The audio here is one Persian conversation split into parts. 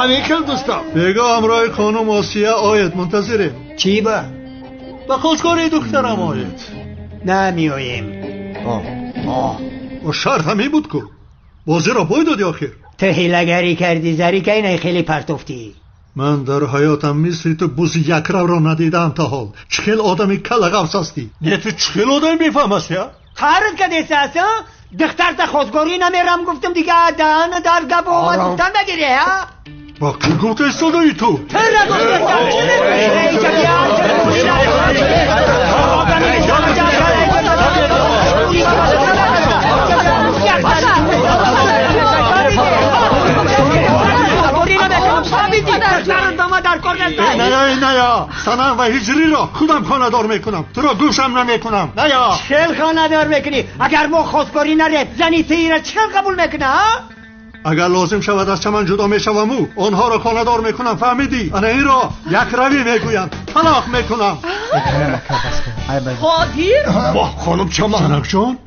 همین دوستم بگو همراه خانم آسیه آید منتظریم. چی با؟ به خواستگاری دخترم آید. نمیاییم. و شرط همی بود که بازی را پای دادی آخر. تو حیله‌گری کردی زری که اینه خیلی پرتوفتی. من در حیاتم مثل تو بوز یک رو را ندیدم تا حال. چخیل آدمی کلغفس هستی. نه تو چخیل آدمی میفهمستی ها؟ خارج که دیسته هستی ها؟ دختر تا خواستگاری نمیرم گفتم دیگه دهن در گب اومد گفتن بگیری ها؟ با کی گفته استادایی تو؟ تو را نه یا سنم و هجری را خودم خاندار میکنم. تو را گوشم نمیکنم. نه یا چل خاندار میکنی؟ اگر ما خواستگاری نره زنی تایی را چل قبول میکنه ها؟ اگر لازم شود از چمن جدا میشوم آنها را خاندار میکنم. فهمیدی؟ انا این را یک روی میگویم طلاق میکنم. قادیر خانم چمن. زنک جان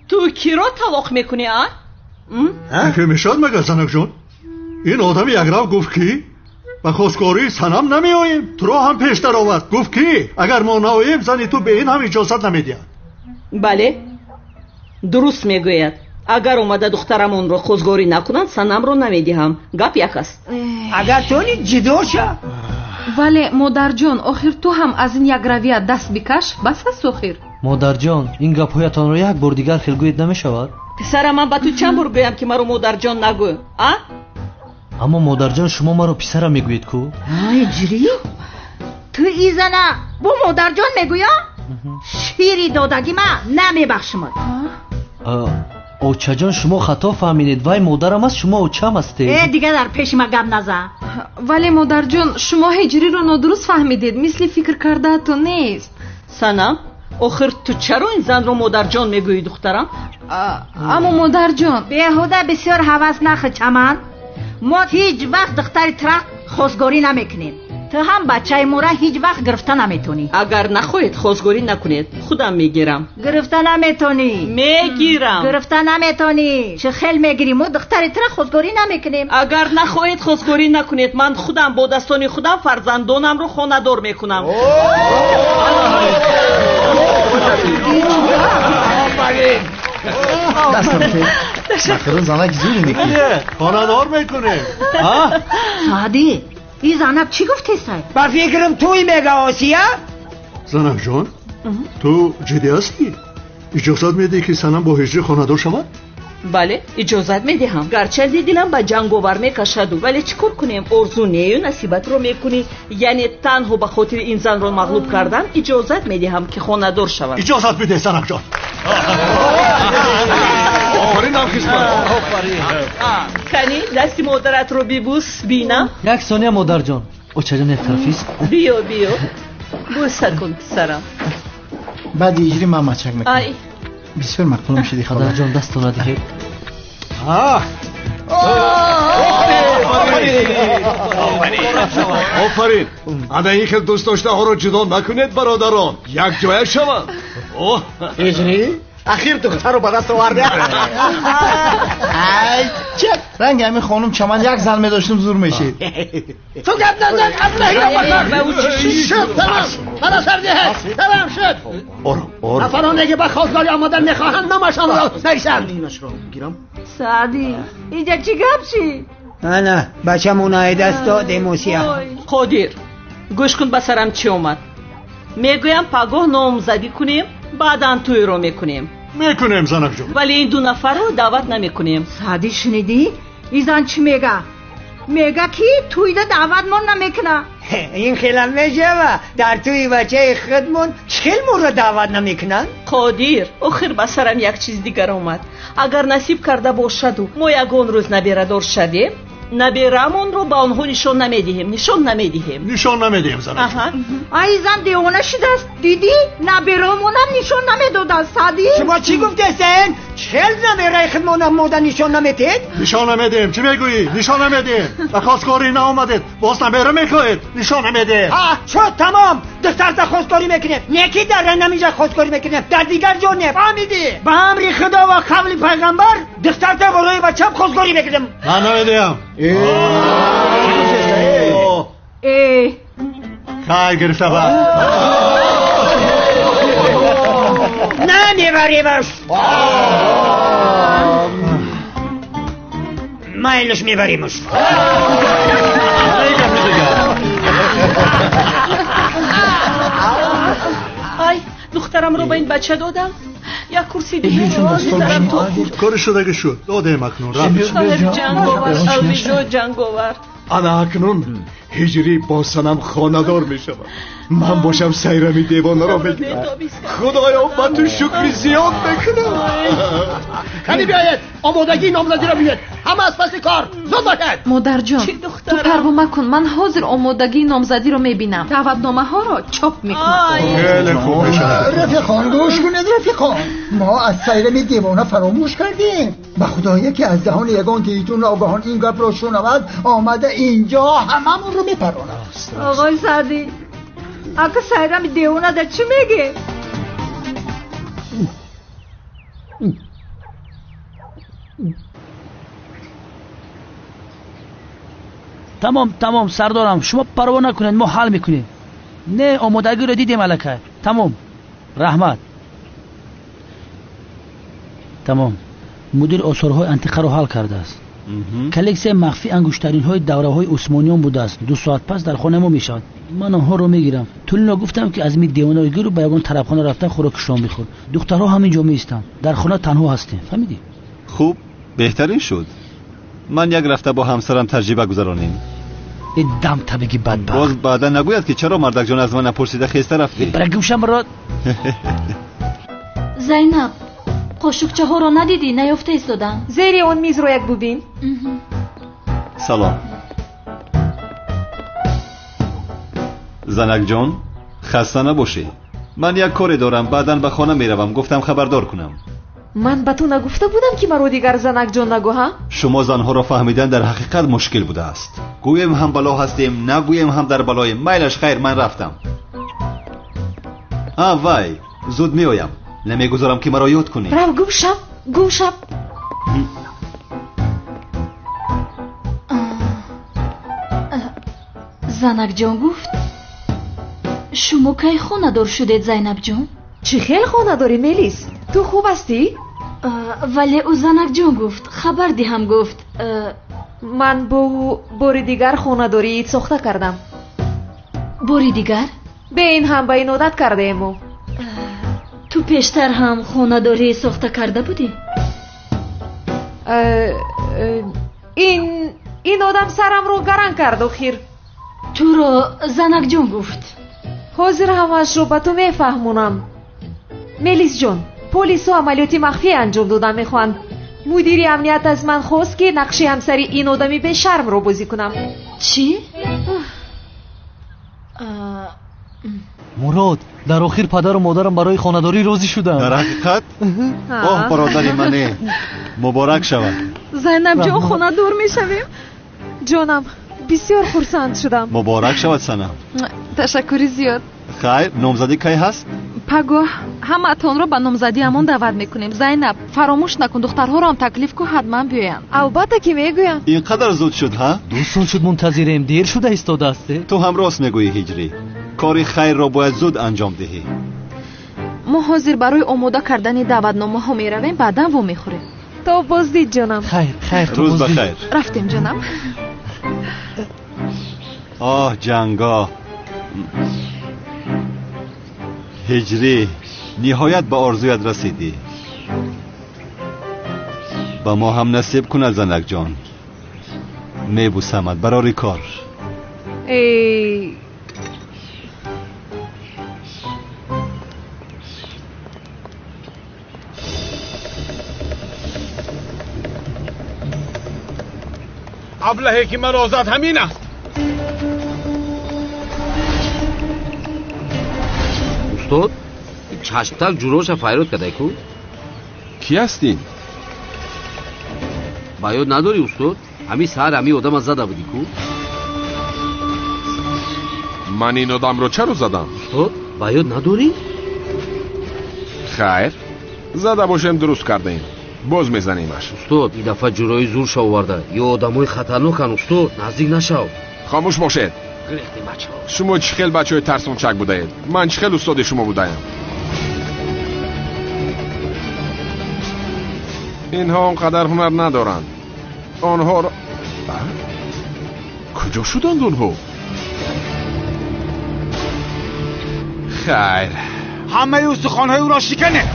تو کی را طلاق میکنی ها؟ که میشد مگر زنک جان؟ این آدم یک رو گفت کی؟ و خواستگاری سنم نمی آییم. تو را هم پیشتر آورد گفت کی؟ اگر ما ناییم زنی تو به این هم اجازت نمیدید. بله درست میگوید. اگر اومده دخترمون رو خواستگاری نکنند سنم رو نمیدهم. گپ یک است. اگر تو نی جدا شو. ولی مادر جان آخر تو هم از این یک رویه دست بکش. بس است آخر. مادر جان این گپ هایتان رو یک بار دیگر خلگویت نمی شود؟ پسرم من با تو چند بار گویم که مرا مادر جان نگو؟ اما مادر جان شما مرا پسرم میگویید کو؟ جری تو ای زنه با مادر جان میگویا؟ شیری دادگی من نمیبخشم. اوچه جان شما خطا فهمیدید. وای مادرم است شما اوچم هستید. دیگه در پیش ما گپ نزن. ولی مادر جان شما هجری رو نادرست فهمیدید. مثل فکر کرده تو نیست. سنم آخر تو چرا این زن رو مادر جان میگویی دخترم؟ اما مادر جان بیهوده بسیار هوس نخ چمن. ما هیچ وقت دختری ترق خواستگاری نمیکنیم. تو هم بچه مورا هیچ وقت گرفته نمیتونی. اگر نخواهید خواستگاری نکنید خودم میگیرم. گرفته نمیتونی. میگیرم. گرفته نمیتونی. چه خیل میگیری؟ ما دختری ترق خواستگاری نمیکنیم. اگر نخواهید خواستگاری نکنید من خودم با دستان خودم فرزندانم رو خانه‌دار میکنم. دستم زنک زوری میکنی خاندار میکنه. سعدی این زنک چی گفتی سای؟ با فکرم توی میگه آسیه؟ زنک جان تو جدی هستی؟ اجازت میدی که سنم با هجری خاندار شود؟ بله اجازت میدهم. گرچه دلم با جنگاور میکشد ولی چیکار کنیم؟ آرزو نیو نصیبت رو میکنی. یعنی تنها به خاطر این زن رو مغلوب کردم اجازت میدهم که خاندار شود. اجازت میده زنک جان. آفرین هم خسمت. کنی دستی مادرت رو ببوس بینم. یک ثانیه مادر جان. اوچه جان یک طرفیست. بیا بوسه کن پسرم. بعد ایجری من مچک میکنم. ای بسیار مقبول میشدی خدا. مادر جان دست تو ندهید. آفرین. انا این خیلی دوست داشته ها رو جدا نکنید برادران. یک جای شوند. اجری؟ اخیر دختر رو به دست آورده. چه رنگ همین خانم چمن یک زن میداشتم زور میشه. تو گپ نزن شد تمام. من سرده تمام شد. آرام نفرانه که به خواستگاری آمدن نخواهند نمشان را نریسن. اینش رو بگیرم. سعدی اینجا چی گپ چی؟ نه بچه مونای دست داده موسیه. قادر گوش کن بسرم چی اومد. میگویم پگاه نامزدی کنیم بعداً توی رو میکنیم زنک جان. ولی این دو نفر رو دعوت نمیکنیم. سعدی شنیدی؟ این زن چی میگه؟ میگه که توی ده دعوت من نمیکنه. این خیلی میشه و در توی بچه خودمون چخیل مون رو دعوت نمیکنن؟ قادر آخر بسرم یک چیز دیگر اومد. اگر نصیب کرده باشد و ما یگان روز نبیردار شدیم نبیرمون رو با آنها نشان نمیدهیم زنک جان. ای زن دیوانه شده است. دیدی؟ نبیرمون هم نشان نمیدادن. سعدی شما چی گفته سن؟ چل نبیره خودمون هم مادر نشان نمیدید؟ نشان نمیدیم. چی میگویی؟ نشان نمیدیم. و خواستگاری نامدید باز نبیره میکنید. نشان نمیدیم. شد تمام. دختر تا خواستگاری میکنه نیکی در نمیجا خواستگاری میکنه در دیگر جا نه. فهمیدی؟ به امر خدا و قول پیغمبر دختر تا برای بچه خواستگاری میکنم. من نمیدیم. خیر گرفته با نمیبریمش. مایلش میبریمش. ای دخترم رو به این بچه دادم. یک کرسی دیگه دارم تو خورد. کار شده که شد دادم اکنون رفت صاحب جنگاور الویزو جنگاور. انا اکنون هجری با سنم خاندار می شود. من باشم سیرمی دیوانه را بگیرم. خدایا من تو شکری زیاد بکنم. خیلی بیاید آمادگی نامزدی را بیاید. همه از پس کار زود باشد. مادر جان تو پروا مکن، من حاضر آمادگی نامزدی رو میبینم. دعوتنامه ها رو چاپ میکنم. خیلی خوب میشه. رفیقان گوش کنید رفیقان، ما از سیرمی دیوانه فراموش کردیم. به خدایی که از دهان یگان تیتون ناگهان این گپ را شنود آمده اینجا هممون رو میپرونه. آقای سعدی اگه سیرم دیوانه در چی میگه؟ تمام سردارم، شما پروا نکنید، ما حل میکنیم. نه آمادگی رو دیدیم الکه. تمام رحمت. تمام مدیر آثارهای انتیقه رو حل کرده است. کلکسیون مخفی انگشترین های دوره های عثمانیان بوده است. 2 ساعت پس در خانه ما میشود. من آنها رو میگیرم. تولینا گفتم که از می دیوانگی رو به یگان طرفخانه رفتن خوراک شام بخور. دخترها همینجا میستن. در خانه تنها هستیم. فهمیدی؟ خوب بهترین شد. من یک رفته با همسرم تجربه گذرانیم. دم تبگی بدبخت. باز بعدا نگوید که چرا مردک جان از من نپرسیده خسته رفتی. برای گوشم برات. زینب قاشقچه ها رو ندیدی؟ نیافته ایستادن زیر اون میز رو یک ببین. سلام زنک جان، خسته نباشی. من یک کاری دارم، بعداً به خانه میروم. گفتم خبردار کنم. من به تو نگفته بودم که مرا دیگر زنک جان نگو ها؟ شما زنها را فهمیدن در حقیقت مشکل بوده است. گویم هم بلا هستیم، نگویم هم در بلایم. میلش خیر، من رفتم. وای زود میایم. نمیگذارم که مرا یاد کنی. رو گوشم زنک جان گفت شما کی خانه دار شدید زینب جان؟ چی خیلی خانه داری میلیس؟ تو خوب هستی؟ ولی او زنک جان گفت خبر دهم گفت من با باری دیگر خانه داری ساخته کردم. باری دیگر؟ به این هم به این عادت کرده ایمو. تو پیشتر هم خانه داری ساخته کرده بودی؟ این آدم سرم رو گران کرد و خیر. تو رو زنک جان گفت. حاضر همش رو به تو میفهمونم. میلیس جان، پلیس و عملیاتی مخفی انجام دادن میخوان. مدیری امنیت از من خواست که نقشی همسری این آدمی به شرم رو بازی کنم. چی؟ مراد در آخر پدر و مادرم برای خانه‌داری راضی شدن. در حقیقت؟ برادری منه، مبارک شود. زینب جان خانه دار میشویم؟ جانم بسیار خرسند شدم. مبارک شود سنم. تشکری زیاد. خیر، نامزدی کی هست؟ پگاه همه تان رو به نامزدی همون دعوت میکنیم. زینب فراموش نکن دخترها رو هم تکلیف کو حتما بیاین. البته که میگویم. اینقدر زود شد ها؟ 2 سال شد منتظریم، دیر شده ایستاده است. تو هم راست میگویی هجری. کاری خیر را باید زود انجام دهی. ما حاضر برای آماده کردن دعوتنامه ها میرویم، بعدا و میخوریم. تو بازدید جانم. خیر روز بخیر. رفتیم جانم. جنگا هجری، نهایت به آرزویت رسیدی. با ما هم نصیب کند زنک جان. میبوسمت برای کار. ابلهی که من آزاد همین است. استاد چشمتک جلوش فیروز کرده کو؟ کی هستین؟ باید نداری استاد؟ همین سر همین آدم از زده بودی کو؟ من این آدم رو چرا زدم؟ استاد باید نداری؟ خیر زده باشیم درست کردیم، باز میزنیمش. استاد این دفعه جلوی زور شو آورده. یا آدمای خطرناکن استاد، نزدیک نشو. خاموش باشید، گرفتیم بچه‌ها. شما چه خیل بچه‌های ترسونچک بودید؟ من چه خیل استاد شما بودم؟ اینها اونقدر هنر ندارند. آنها را کجا شدند اونها؟ خیر، همه استخوان‌های او را شکنه.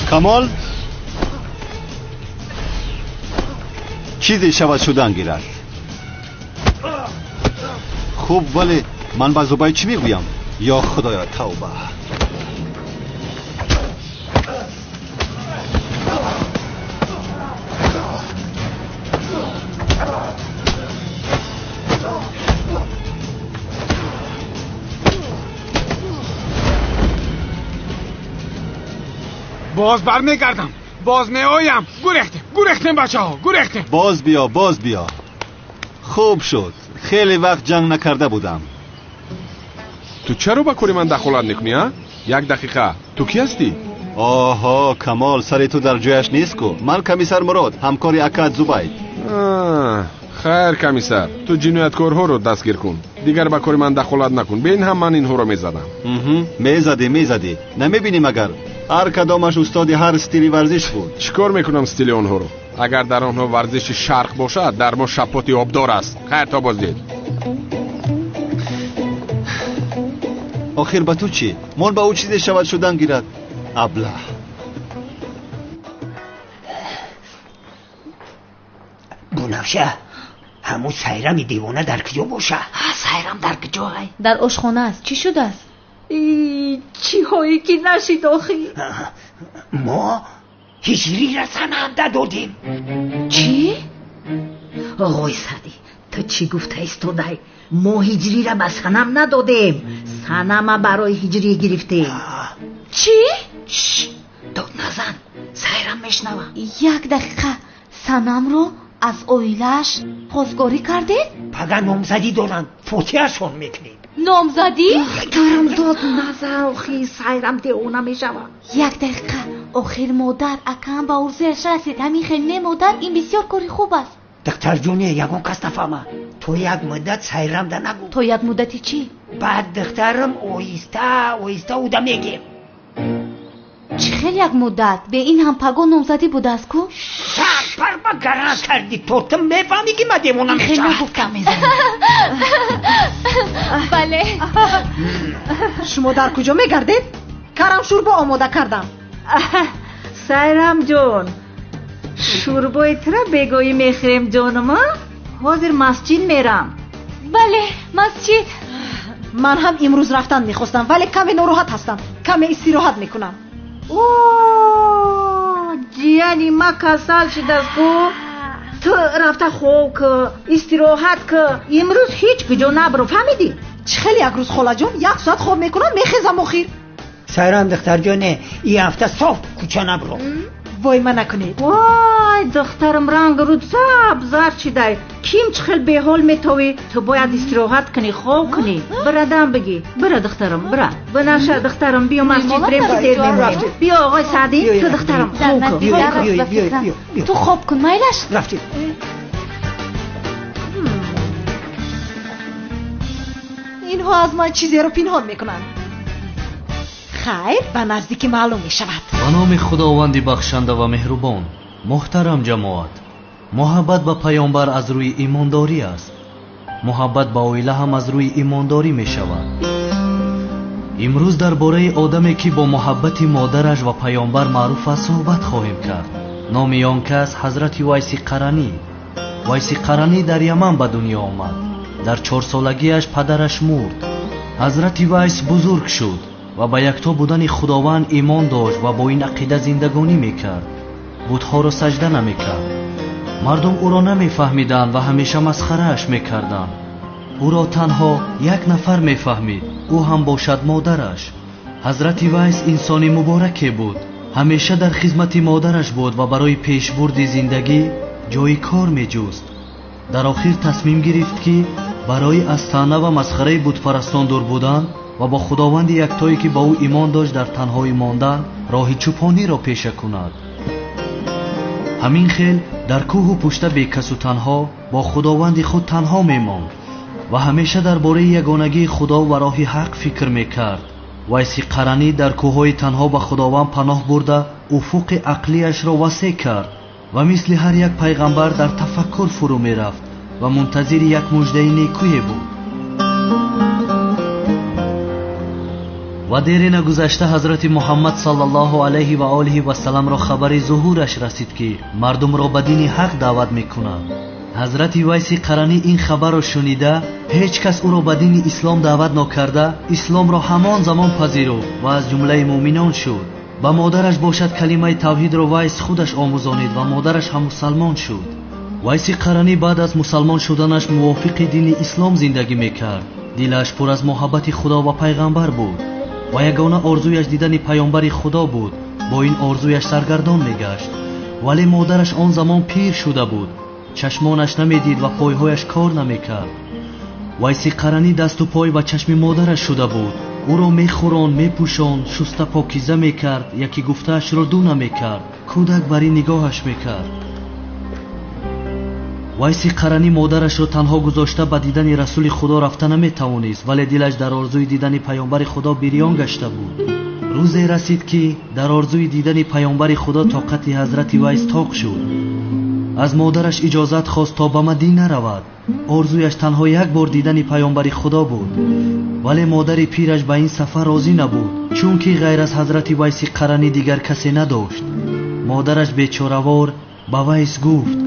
کمال چیزی شود شدن گیرد. خوب، ولی من با زبای چی میگویم؟ یا خدایا توبه. باز برمیگردم، باز میآیم. گریختیم بچه ها، گریختیم. باز بیا. خوب شد، خیلی وقت جنگ نکرده بودم. تو چرا با کاری من دخالت نکنی ها؟ یک دقیقه، تو کی هستی؟ آها کمال، سر تو در جایش نیست کو. من کمیسر مراد، همکاری اکاد زبید. خیر کمیسر، تو جنایتکارها رو دستگیر کن. دیگر با کاری من دخالت نکن. ببین هم من اینها رو میزدم. میزدی. نمیبینی مگر هر کدامش استاد هر استیلی ورزش بود. چیکار میکنم استیل اونها رو؟ اگر در آنها ورزش شرق باشد، در ما شپاتی آبدار است. خیر تا بازدید. آخر با تو چی؟ من با او چیزی شود شدن گیرد. ابله. بنفشه، همون سیرم دیوانه در کجا باشه؟ سیرم در کجا های؟ در آشخانه است. چی شده است؟ چی هایی که نشید آخی؟ ما هجری را سنم دادیم. چی؟ آقای سعدی، تو چی گفته ایستاده؟ ما هجری را به سنم ندادیم، سنم برای هجری گرفتیم. چی؟ داد نزن، سیرم میشنوه. 1 دقیقه. سنم رو از اویلش خواستگاری کردید؟ پگه نامزدی دارن، فوتیهشون میکنید. نامزدی؟ دارم داد نزن آخی، سیرم دیوانه میشوه. 1 دقیقه. آخر مادر اکم با ارزش رسید. همین خیلی مادر، این بسیار کاری خوب است. دکتر جونی، یگون کس نفهمه. تو یک مدت سیرم ده نگو. تو یک مدتی چی؟ بعد دخترم اویسته اوده میگیم. چی خیلی یک مدت؟ به این هم پگو نامزدی بوده است کو؟ پر با گرانس کردی تو میفهمی که من دیمونه میشه. خیلی نگفتم. بله. شما در کجا میگردید؟ کرم شوربا آماده کردم. سیرم جون، شوربای ترا بگویی میخریم جانم. حاضر مسجد میرم. بله، مسجد. من هم امروز رفتن میخواستم، ولی کمی ناراحت هستم. کمی استراحت میکنم. جیانی ما کسال شده است کو. تو رفته خوب که استراحت که امروز هیچ کجا نبرو، فهمیدی؟ چه خیلی یک روز خاله جان 1 ساعت خواب میکنم میخیزم آخیر. سیران دختر جانه، این هفته صاف کوچه نبرو. وای من نکنید. وای دخترم رنگ رود زر شده. کیم چه خیلی به حال میتوی؟ تو باید استراحت کنی، خواب کنی. برادم بگی. برا دخترم، برا. بنفشه دخترم، بیا مسجد بریم که دیر میمونیم. بیا آقای سعدی، تو دخترم خواب کن. تو خواب کن مایلش. رفتید. اینها از من چیزی رو پنهان میکنن. خیر، به نزدیک معلوم می شود. به نام خداوند بخشنده و مهربان. محترم جماعت، محبت به پیامبر از روی ایمانداری است. محبت به اویله هم از روی ایمانداری می شود. امروز درباره آدمی که با محبت مادرش و پیامبر معروف است صحبت خواهیم کرد. نام آن کس حضرت ویس قرنی. ویس قرنی در یمن به دنیا آمد. در 4 سالگیش پدرش مرد. حضرت ویس بزرگ شد و به یکتا بودن خداوند ایمان داشت و با این عقیده زندگانی میکرد. بت‌ها را سجده نمیکرد. مردم او را نمیفهمیدند و همیشه مسخره‌اش میکردند. او را تنها یک نفر میفهمید، او هم باشد مادرش. حضرت ویس انسانی مبارکی بود. همیشه در خدمت مادرش بود و برای پیشبرد زندگی جای کار میجست. дар охир тасмим гирифт ки барои аз таъна ва масхараи бутпарастон дур будан ва бо худованди яктое ки ба ӯ имон дошт дар танҳоӣ мондан роҳи чӯпониро пеша кунад. ҳамин хел дар кӯҳу пушта бекасу танҳо бо худованди худ танҳо мемонд ва ҳамеша дар бораи ягонагии худо ва роҳи ҳақ фикр мекард. вайси қаранӣ дар кӯҳҳои танҳо ба худованд паноҳ бурда уфуқи ақлияшро васеъ кард ва мисли ҳар як пайғамбар дар тафаккур фурӯ мерафт ва мунтазири як муждаи некӯе буд. ва дере нагузашта ҳазрати муҳаммад саллаллоҳу алайҳи ва олиҳи васаламро хабари зуҳураш расид ки мардумро ба дини ҳақ даъват мекунад. ҳазрати вайси қаранӣ ин хабарро шунида ҳеҷ кас ӯро ба дини ислом даъват нокарда исломро ҳамон замон пазируфт ва аз ҷумлаи муъминон шуд. ба модараш бошад калимаи тавҳидро вайс худаш омӯзонид ва модараш ҳам мусалмон шуд. вайси қаранӣ баъд аз мусалмон шуданаш мувофиқи дини ислом зиндагӣ мекард. дилаш пур аз муҳаббати худо ва пайғамбар буд ва ягона орзуяш дидани паёнбари худо буд. бо ин орзуяш саргардон мегашт, вале модараш он замон пир шуда буд. чашмонаш намедид ва пойҳояш кор намекард. вайси қаранӣ дасту пой ва чашми модараш шуда буд. ӯро мехӯронд, мепӯшонд, шуста покиза мекард, яки гуфтаашро ду намекард, кӯдак бар ин нигоҳаш мекард. вайси қаранӣ модарашро танҳо гузошта ба дидани расули худо рафта наметавонист, вале дилаш дар орзуи дидани паёнбари худо бирён гашта буд. рӯзе расид ки дар орзуи дидани паёнбари худо тоқати ҳазрати вайс тоқ шуд. аз модараш иҷозат хост то ба Мадина равад. орзуяш танҳо як бор дидани паёнбари худо буд, вале модари пираш ба ин сафар розӣ набуд, чунки ғайр аз ҳазрати вайси қаранӣ дигар касе надошт. модараш бечоравор ба вайс гуфт: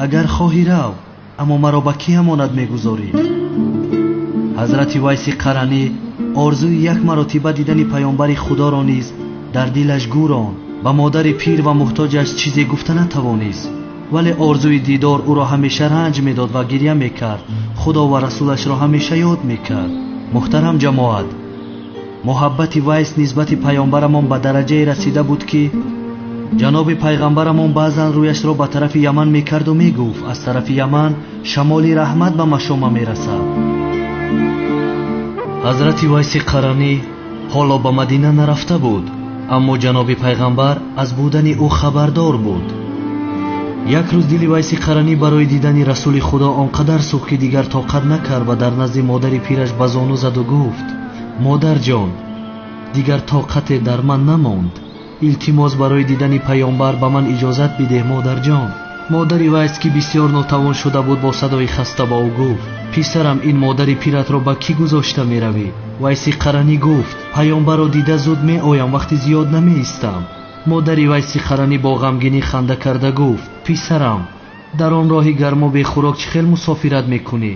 агар хоҳӣ рав, аммо маро ба кӣ амонат мегузорӣ? ҳазрати вайси қаранӣ орзуи як маротиба дидани паёнбари худоро низ дар дилаш гӯронд. ба модари пир ва муҳтоҷаш чизе гуфта натавонист, вале орзуи дидор ӯро ҳамеша ранҷ медод ва гирья мекард. худо ва расулашро ҳамеша ёд мекард. муҳтарам ҷамоат, муҳаббати вайс нисбати паёнбарамон ба дараҷае расида буд ки ҷаноби пайғамбарамон баъзан рӯяшро ба тарафи яман мекарду мегуфт: аз тарафи яман шамоли раҳмат ба машома мерасад. ҳазрати вайси қаранӣ ҳоло ба Мадина нарафта буд, аммо ҷаноби пайғамбар аз будани ӯ хабардор буд. як рӯз дили вайси қаранӣ барои дидани расули худо он қадар сӯхт ки дигар тоқат накард ва дар назди модари пираш ба зону заду гуфт: модарҷон, дигар тоқате дар ман намонд. илтимос барои дидани паёнбар ба ман иҷозат бидеҳ, модарҷон. модари вайс ки бисёр нотавон шуда буд бо садои хаста ба ӯ гуфт: писарам, ин модари пиратро ба кӣ гузошта меравӣ? вайси қаранӣ гуфт: паёнбарро дида зуд меоям, вақти зиёд намеистам. модари вайси қаранӣ бо ғамгинӣ ханда карда гуфт: писарам, дар он роҳи гарму бехӯрок чӣ хел мусофират мекунӣ?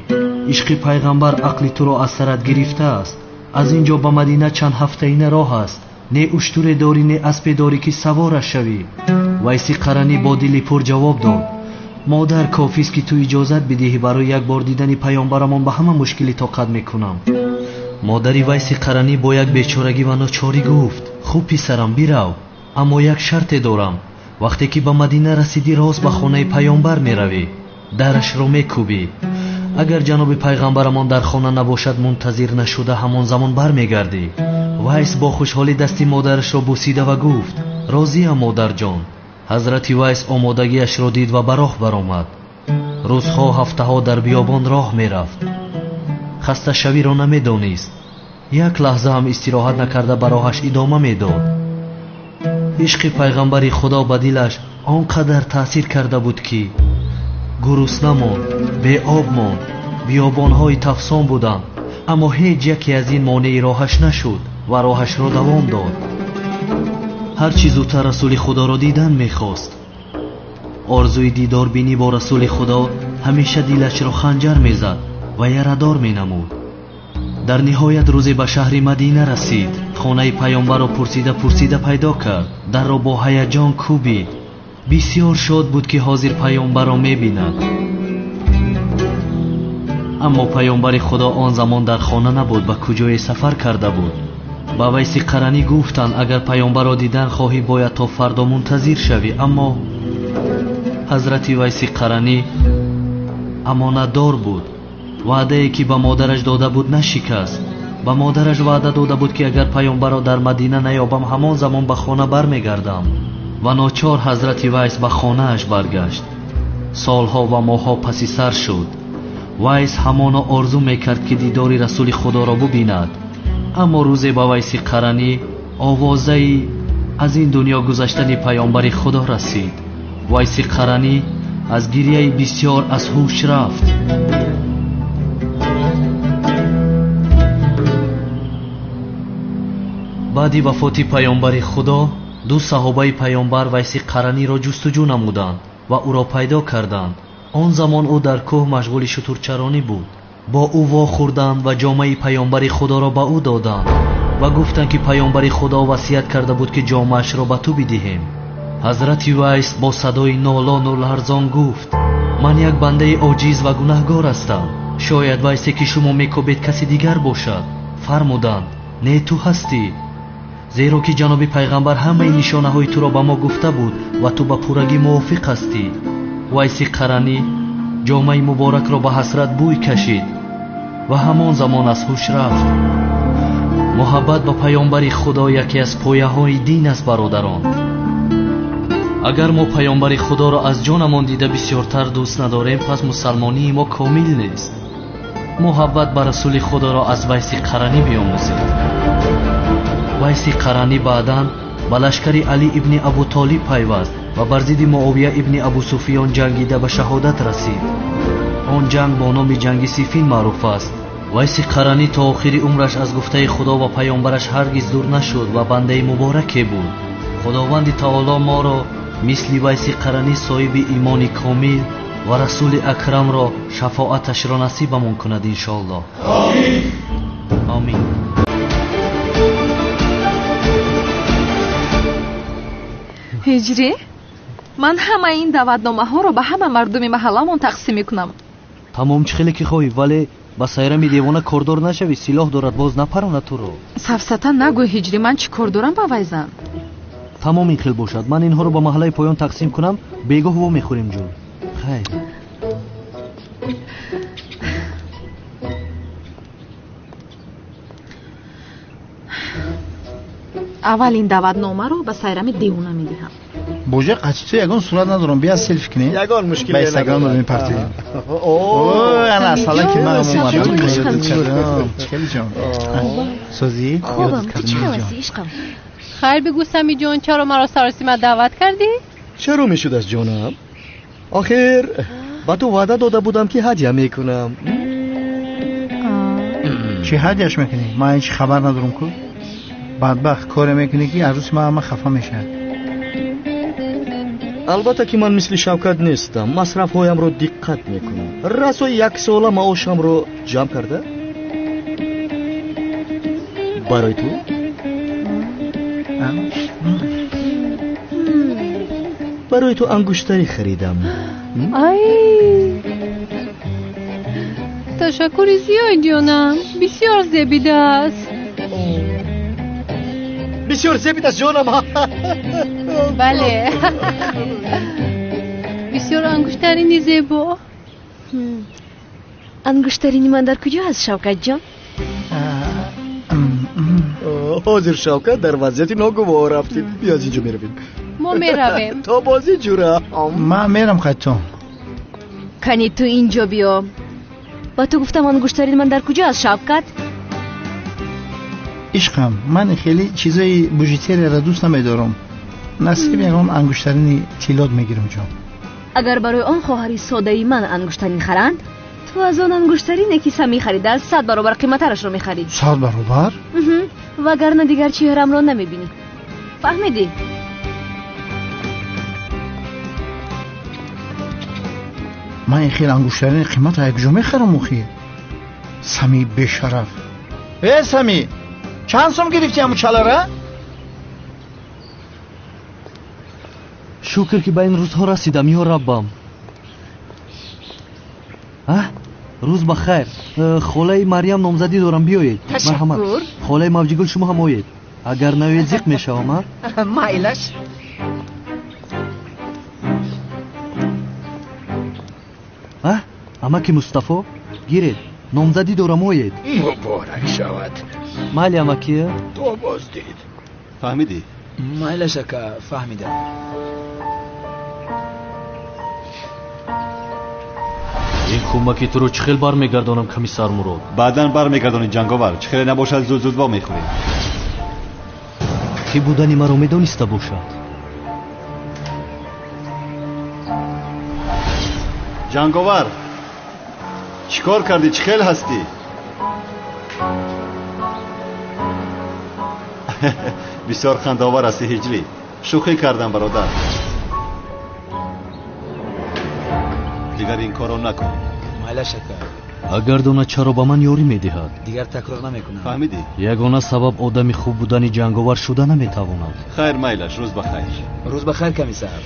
ишқи пайғамбар ақли туро аз сарат гирифтааст. аз ин ҷо ба Мадина чанд ҳафтаина роҳ аст. не уштуре дорӣ, не аспе дорӣ ки савораш шавӣ. вайси қаранӣ бо дили пур ҷавоб дод: модар, кофист ки ту иҷозат бидиҳӣ, барои як бор дидани паёнбарамон ба ҳама мушкилӣ тоқат мекунам. модари вайси қаранӣ бо як бечорагӣ ва ночорӣ гуфт: хуб писарам, бирав, аммо як шарте дорам. вақте ки ба Мадина расидӣ рост ба хонаи паёнбар меравӣ, дарашро мекӯбӣ. агар ҷаноби пайғамбарамон дар хона набошад, мунтазир нашуда ҳамон замон бармегардӣ. вайс бо хушҳолӣ дасти модарашро бусида ва гуфт: розиам модарҷон. ҳазрати вайс омодагиашро дид ва ба роҳ баромад. рӯзҳо, ҳафтаҳо дар биёбон роҳ мерафт. хасташавиро намедонист. як лаҳза ҳам истироҳат накарда ба роҳаш идома медод. ишқи пайғамбари худо ба дилаш он қадар таъсир карда буд ки гурусна монд, беоб монд. биёбонҳои тафсон буданд, аммо ҳеҷ яке аз ин монеи роҳаш нашуд ва роҳашро давом дод. ҳар чӣ зудтар расули худоро дидан мехост. орзуи дидорбинӣ бо расули худо ҳамеша дилашро ханҷар мезад ва ярадор менамуд. дар ниҳоят рӯзе ба шаҳри Мадина расид. хонаи паёнбарро пурсида пайдо кард. дарро бо ҳаяҷон кӯбид. бисёр шод буд ки ҳозир паёнбарро мебинад. аммо паёнбари худо он замон дар хона набуд, ба куҷое сафар карда буд. ба вайси қаранӣ гуфтанд: агар паёнбарро дидан хоҳӣ, бояд то фардо мунтазир шавӣ. аммо ҳазрати вайси қаранӣ амонатдор буд. ваъдае ки ба модараш дода буд нашикаст. ба модараш ваъда дода буд ки агар паёнбарро дар мадина наёбам ҳамон замон ба хона бармегардам. ва ночор ҳазрати вайс ба хонааш баргашт. солҳо ва моҳҳо паси сар шуд. вайс ҳамоно орзу мекард ки дидори расули худоро бубинад. аммо рӯзе ба вайси қаранӣ овозаи аз ин дунё гузаштани паёнбари худо расид. вайси қаранӣ аз гирияи бисёр аз ҳуш рафт. баъди вафоти паёнбари худо ду саҳобаи паёнбар вайси қараниро ҷустуҷӯ намуданд ва ӯро пайдо карданд. он замон ӯ дар кӯҳ машғули шутурчаронӣ буд. бо ӯ вохӯрданд ва ҷомаи паёнбари худоро ба ӯ доданд ва гуфтанд ки паёнбари худо васият карда буд ки ҷомаашро ба ту бидиҳем. ҳазрати вайс бо садои нолону ларзон гуфт: ман як бандаи оҷиз ва гунаҳгор ҳастам. шояд вайсе ки шумо мекобед каси дигар бошад. фармуданд: не ту ҳастӣ, зеро ки ҷаноби пайғамбар ҳамаи нишонаҳои туро ба мо гуфта буд ва ту ба пуррагӣ мувофиқ ҳастӣ. вайси қаранӣ ҷомаи муборакро ба ҳасрат бӯй кашид ва ҳамон замон аз ҳуш рафт. муҳаббат ба паёнбари худо яке аз пояҳои дин аст. бародарон, агар мо паёнбари худоро аз ҷонамон дида бисёртар дӯст надорем, пас мусалмонии мо комил нест. муҳаббат ба расули худоро аз вайси қаранӣ биомӯзед. вайси қаранӣ баъдан ба лашкари алӣ ибни абу толиб пайваст ва бар зидди муовия ибни абу суфиён ҷангида ба шаҳодат расид. он ҷанг бо номи ҷанги сифин маъруф аст. вайси қаранӣ то охири умраш аз гуфтаи худо ва паёнбараш ҳаргиз дур нашуд ва бандаи мубораке буд. худованди таоло моро мисли вайси қаранӣ соҳиби имони комил ва расули акрамро шафоаташро насибамон кунад иншоаллоҳ. амин. амин. ҳиҷрӣ, ман ҳамаи ин даъватномаҳоро ба ҳама мардуми маҳалламон тақсим мекунам. тамом чӣ хеле ки хоҳӣ, вале ба сайрами девона кордор нашавӣ. силоҳ дорад, боз напарона туро. сафсатан нагӯй ҳиҷрӣ, ман чӣ кор дорам ба вайзан? тамом ин хел бошад. ман инҳоро ба маҳаллаи поён тақсим кунам. бегоҳ во мехӯрем ҷон. хайр. аввал ин даъватномаро ба сайрами девона медиҳам. боҷа қачи ту ягон сурат надорам. бия селфи кунем. ягон мушкил ба инстаграм мепартидем. ана асала ки ман созӣ ёдат кардем. хайр бигӯ сами ҷон, чаро маро саросима даъват кардӣ? чаро мешуд аст ҷонам? охир ба ту ваъда дода будам ки ҳадя мекунам. чӣ ҳадяш мекунӣ? ман ҳеҷ хабар надорам ку. бадбахт коре мекунӣ ки арӯси ман ҳама хафа мешавад. албатта ки ман мисли Шавкат нестам. масрафҳоямро диққат мекунам. расои як сола маошамро ҷамъ карда барои ту барои ту ангуштарӣ харидам. ай ташаккури зиёд ҷонам, бисёр зебидааст. бисёр зебидааст ҷонам. бале бисёр ангуштарини зебо. ангуштарини ман дар куҷо аст Шавкатҷон? ҳозир Шавкат дар вазъияти ногувор рафтид. биё аз инҷо меравем. мо меравем. то бози ҷура. ман мерам қайтон. кани ту инҷо биё. ба ту гуфтам ангуштарини ман дар куҷо аст Шавкат? ишқам, ман хеле чизои бужитерияро дӯст намедорам. насиб ягон ангуштарини тилот мегирам ҷон. агар барои он хоҳари содаи ман ангуштарин харанд, ту аз он ангуштарине ки сами харида 100 баробар қиматарашро мехарид. 100 баробар? вагарна дигар чеҳрамро намебинӣ. фаҳмидӣ? ман ин хел ангуштарини қиматро якҷо мехарам. охи сами бешараф. сами, чанд сом гирифти ҳамун чалара? шукр ки ба ин рӯзҳо расидам ё раббам. рӯз ба хайр. холаи марьям номзадӣ дорам, биёед. марҳамат. холаи мавҷигул шумо ҳам оед. агар наоед зиқ мешавам. майлаш. амаки мустафо гиред номзадӣ дорам оед. مبارک شود. майли амаки تو بازدید. فهمیدی؟ مایلش که فهمیدم. ин кӯмаки туро чӣ хел бармегардонам комиссар мурод? баъдан бармегардони ҷанговар. чӣ хеле набошад зуд зуд ва мехӯрем. кӣ будани маро медониста бошад? ҷанговар чӣ кор кардӣ? чӣ хел ҳастӣ? бисёр хандовар ҳастӣ ҳиҷрӣ. шӯхӣ кардам бародар. дигар ин корро накун. مایلش که агар донад чаро ба ман ёрӣ медиҳад. دیگر تکرار نمیکنم. فهمیدی؟ ягона сабаб одами хуб будани ҷанговар шуда наметавонад. хайр майлаш. рӯз бахайр. روز بخیر کمیسر.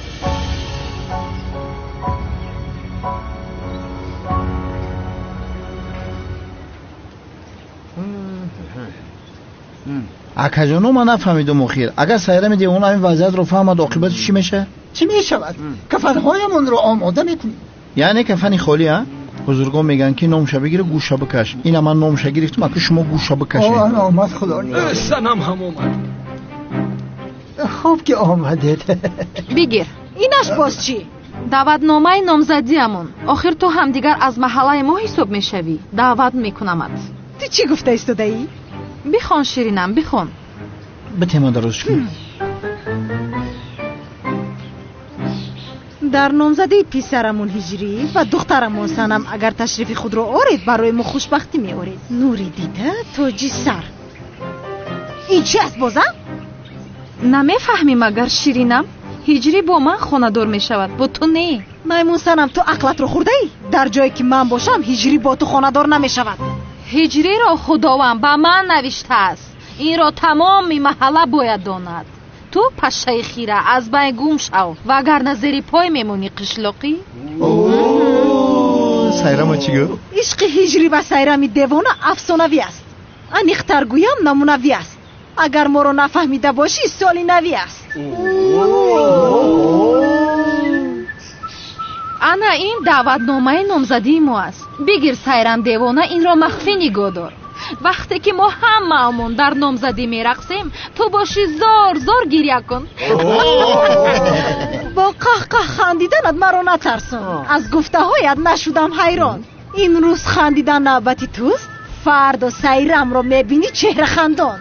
اکاجانو من نفهمیدم اخیر. اگر سایرم دیوان این وضعیت رو فهمد عاقبتش چی میشه؟ چی میشود؟ کفنهایمون رو آماده میکنیم. یعنی کفنی خالی ها؟ بزرگان میگن که نامشه بگیره گوشه بکش. این من نامشه گرفتم اگه شما گوشه بکشید. آن آمد خدا نیست. سنم هم اومد. خوب که آمدید. بگیر. اینش باز چی؟ даъватномаи номзадиамон. охир ту ҳам дигар аз маҳаллаи мо ҳисоб мешавӣ. даъват мекунамат. ту чӣ гуфта истодаӣ? бихон ширинам, бихон. битема дароз кун. дар номзадии писарамон ҳиҷрӣ ва духтарамон санам агар ташрифи худро оред барои мо хушбахтӣ меоред. нури дида тоҷи сар. ин чӣ аст боза? намефаҳмӣ магар ширинам? ҳиҷрӣ бо ман хонадор мешавад, бо ту не. маймун санам, ту ақлатро хӯрдаӣ? дар ҷое ки ман бошам ҳиҷрӣ бо ту хонадор намешавад. ҳиҷриро худованд ба ман навиштааст. инро тамоми маҳалла бояд донад. ту пашаи хира аз байн гум шав вагарна зери пой мемонӣ қишлоқӣ. сайрама чӣ гуфт? ишқи ҳиҷрӣ ва сайрами девона афсонавӣ аст. аниқтар гӯям намунавӣ аст. агар моро нафаҳмида бошӣ соли навӣ аст. ана ин даъватномаи номзадии мо аст. бигир сайрам девона, инро махфӣ нигоҳ дор. вақте ки мо ҳамаамон дар номзадӣ мерақсем, ту бошӣ зор зор гирья кун. бо қаҳқаҳ хандиданат маро натарсон. аз гуфтаҳоят нашудам ҳайрон. имрӯз хандидан навбати туст. фардо сайрамро мебинӣ чеҳрахандон.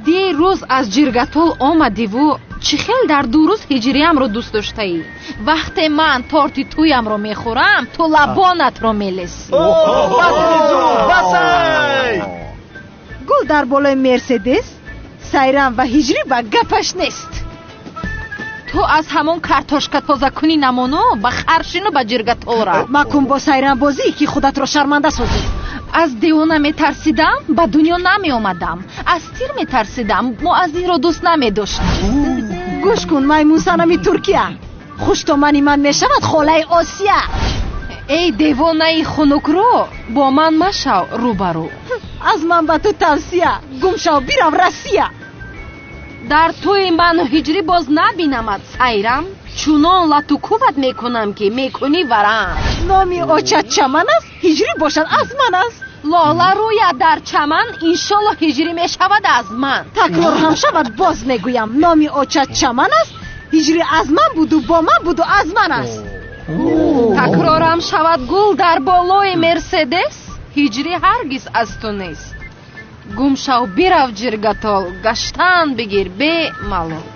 дирӯз аз ҷиргатол омадиву чӣ хел дар ду рӯз ҳиҷриямро дӯст доштаӣ? вақте ман торти туямро мехӯрам, ту лабонатро мелесӣ. гул дар болои мерседес сайрам ва ҳиҷрӣ ба гапаш нест. ту аз ҳамон картошка тозакунӣ намоно ба харшину ба ҷиргатол рав. макун бо сайрамбозӣ ки худатро шарманда созӣ. аз девона метарсидам, ба дунё намеомадам. аз тир метарсидам, мо аз инро дӯст намедоштам. гӯш кун маймун санами туркия. хуштомани ман мешавад холаи осия. эй девонаи хунукро, бо ман машав рӯбарӯ. аз ман ба ту тавсия. гум шав бирав Россия. дар тӯи ману ҳиҷрӣ боз набинамад сайрам. чунон латукуват мекунам ки мекунӣ варам. номи очат чаман аст, ҳиҷрӣ бошад аз ман аст. лола рӯяд дар чаман, иншолло ҳиҷрӣ мешавад аз ман. такрор ҳам шавад боз мегӯям. номи очат чаман аст, ҳиҷрӣ аз ман буду, бо ман буду, аз ман аст. такрорам шавад гул дар болои мерседес, ҳиҷрӣ ҳаргиз аз ту нест. гум шав бирав ҷиргатол, гаштан бигир бе малол.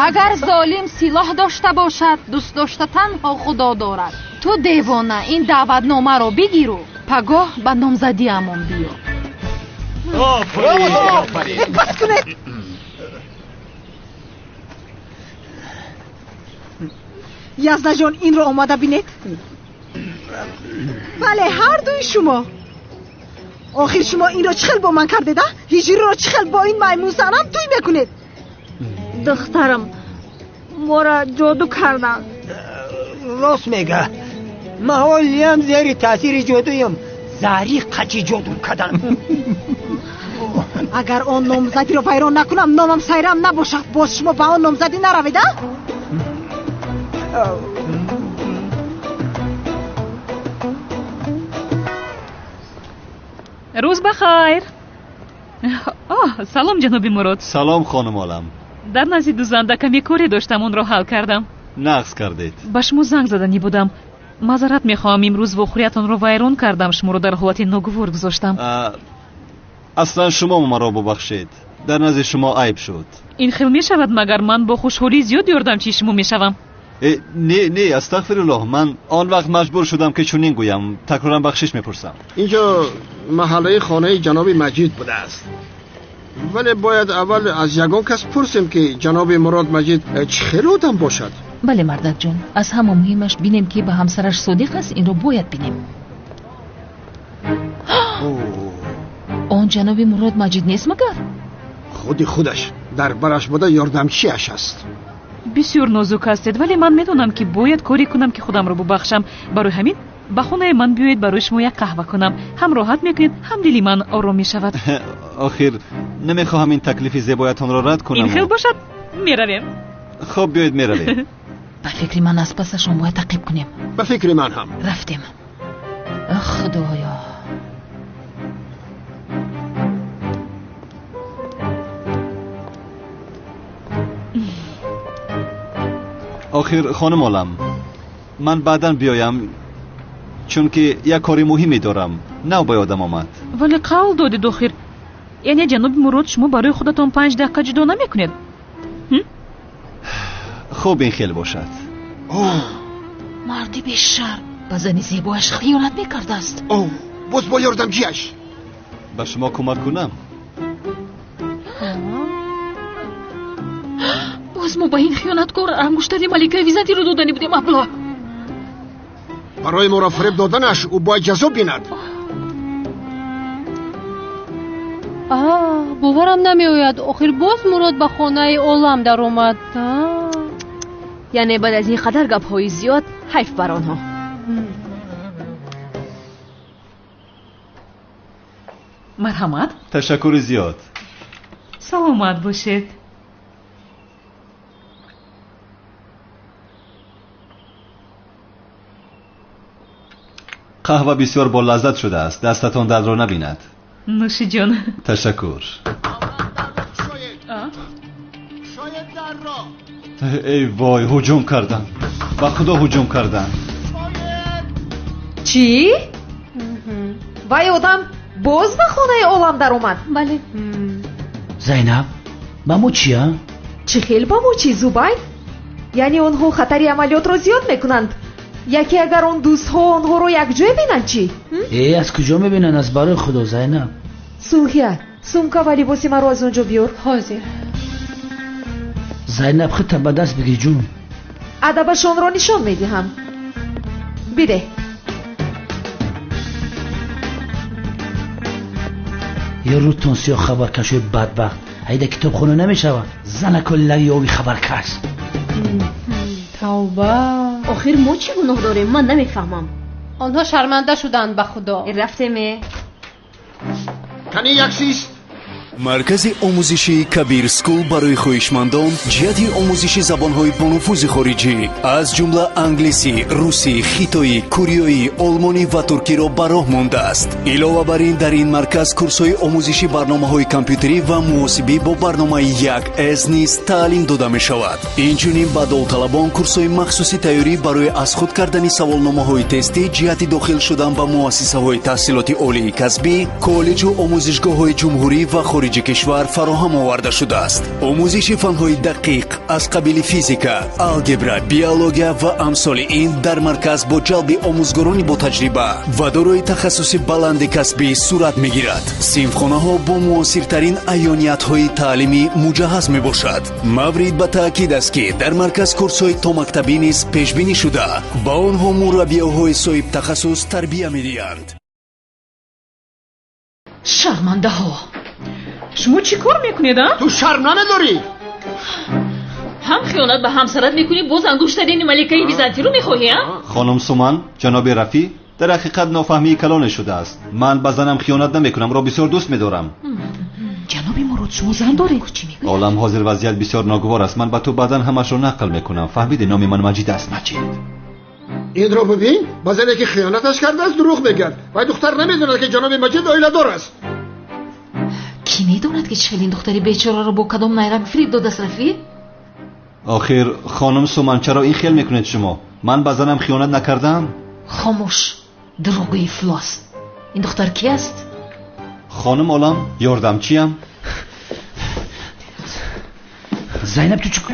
агар золим силоҳ дошта бошад, дӯстдошта танҳо худо дорад. ту девона, ин даъватномаро бигиру пагоҳ ба номзадиамон биё. бас кунед. яздаҷон, инро омада бинед. бале, ҳар дуи шумо. охир шумо инро чӣ хел бо ман кардеда? ҳиҷриро чӣ хел бо ин маймун санам тӯй мекунед? духтарам, мора ҷоду карданд. рост мега. ман ҳолиям зери таъсири ҷодуям. зари қачи ҷоду кардам. اگر آن نامزدی رو ویران نکنم نامم سیرم نباشد. باز شما به آن نامزدی نروید. روز بخیر. سلام جناب مراد. سلام خانم عالم. در نزد دوزنده کمی کاری داشتم، اون رو حل کردم. نقص کردید. به شما زنگ زدنی بودم. معذرت میخوام، امروز وخوریتون رو ویران کردم، شما رو در حالت ناگوار گذاشتم. اصلا شما مرا ببخشید، در نزد شما عیب شد. این خیلی میشود مگر من با خوشحالی زیاد یاردم چی شما میشوم. نه استغفر الله، من آن وقت مجبور شدم که چنین گویم. تکرارا بخشش میپرسم. اینجا محله خانه جناب مجید بوده است، ولی باید اول از یگان کس پرسیم که جناب مراد مجید چه خیلی آدم باشد. بله مردک جان، از همه مهمش بینیم که به همسرش صادق است. این رو باید بینیم. آن جناب مراد مجید نیست مگر؟ خودش در برش بوده یاردمچیش است. بسیار نازک هستید، ولی من میدونم که باید کاری کنم که خودم رو ببخشم. برای همین به خونه من بیایید، برای شما یک قهوه کنم. هم راحت میکنید هم دلی من آرام میشود. آخر نمیخواهم این تکلیف زیبایتان را رد کنم. این خیلی باشد، میرویم. خب بیایید میرویم. به فکر من از پسشون باید تعقیب کنیم. به فکر من هم رفتیم. خدایا. آخر خانم عالم، من بعداً بیایم چون که یک کاری مهمی دارم. نو به یادم آمد. ولی قول دادید آخر، یعنی جناب مراد شما برای خودتون 5 دقیقه جدا نمیکنید؟ خوب این خیلی باشد. مردی بیشرم به زنی زیبایش خیانت میکرده است. باز با یاردمچیش به شما کمک کنم. باز ما با این خیانتکار انگشتری ملکه ویزتی رو دادنی بودیم. ابله برای ما را فریب دادنش او باید جزا بیند. باورم نمیآید. آخر باز مراد به خانه عالم در اومد. یعنی بعد از این قدر گپ های زیاد حیف بر آنها. مرحمت. تشکر زیاد. سلامت باشید. قهوه بسیار با لذت شده است. دستتان درد را نبیند. نوش جان. تشکر. شاید در را. ای وای، هجوم کردن. با خدا هجوم کردن. چی؟ وای آدم باز به خانه عالم در اومد. بله. زینب با مو چیه؟ چی خیلی با مو چی زوبای؟ یعنی اونها خطری عملیات رو زیاد میکنند. یکی اگر اون دوست ها اونها رو یک جای بینن چی؟ از کجا میبینن؟ از برای خدا زینب. سوخیه سومکا و لباسی من رو از اونجا بیار. حاضر. زینب خودت به دست بگیر جون. ادبشون رو نشان میدهم. بیده. یه رو تونسیا خبر کشوی بدبخت ایده کتاب خونه نمیشوه. زن کلگی یابی خبر کش. توبه. آخر ما چی گناه داریم؟ من نمیفهمم. آنها شرمنده شدند به خدا. رفتیم. کنی یک سیست مرکز آموزشی کبیر سکول برای خویشمندان جهت آموزش زبان‌های با نفوذ خارجی از جمله انگلیسی، روسی، خیتایی، کوریایی، آلمانی و ترکی را به راه مانده است. علاوه بر این در این مرکز کورس‌های آموزشی برنامه‌های کامپیوتری و محاسبی با برنامه 1S نیز تعلیم داده می‌شود. اینچنین به داوطلبان کورس‌های مخصوصی تیاری برای از خود کردن سوالنامه‌های تستی جهت داخل شدن به مؤسسه‌های تحصیلات عالی کسبی، کالج و آموزشگاه‌های جمهوری و خارجی کشور فراهم آورده شده است. آموزش فن‌های دقیق از قبیل فیزیکا، الگبرا، بیولوژی و امثال این در مرکز با جلب آموزگاران با تجربه و دارای تخصص بلند کسبی صورت می‌گیرد. صنفخانه‌ها با معاصرترین عیانیت‌های تعلیمی مجهز می‌باشد. مورد به تأکید است که در مرکز کورس‌های تا مکتبی نیز پیش‌بینی شده. با آنها مربی‌های صاحب تخصص تربیت می‌دهند. شرمنده ها. شما چی کار میکنید؟ تو شرم نداری؟ هم خیانت به همسرت میکنی، باز انگشترین ملکه ویزنتی رو میخواهی؟ خانم سومن، جناب رفی، در حقیقت نافهمی کلان شده است. من به زنم خیانت نمیکنم، را بسیار دوست میدارم. جناب مراد شما زن دارید؟ عالم حاضر وضعیت بسیار ناگوار است. من با تو بعداً همش رو نقل میکنم. فهمیدی نام من مجید است. مجید این رو ببین، بازنه که خیانتش کرده است دروغ میگن و دختر نمیدونه که جناب مجید عائله دار است. کی میدوند که چه این دختری بیچاره رو با کدام نیرم فریب داده است رفیق؟ آخر خانم سومن چرا این خیال میکنید شما؟ من با زنم خیانت نکردم؟ خاموش، دروغ افلاس. این دختر کی است؟ خانم عالم یاردمچیم. زینب تو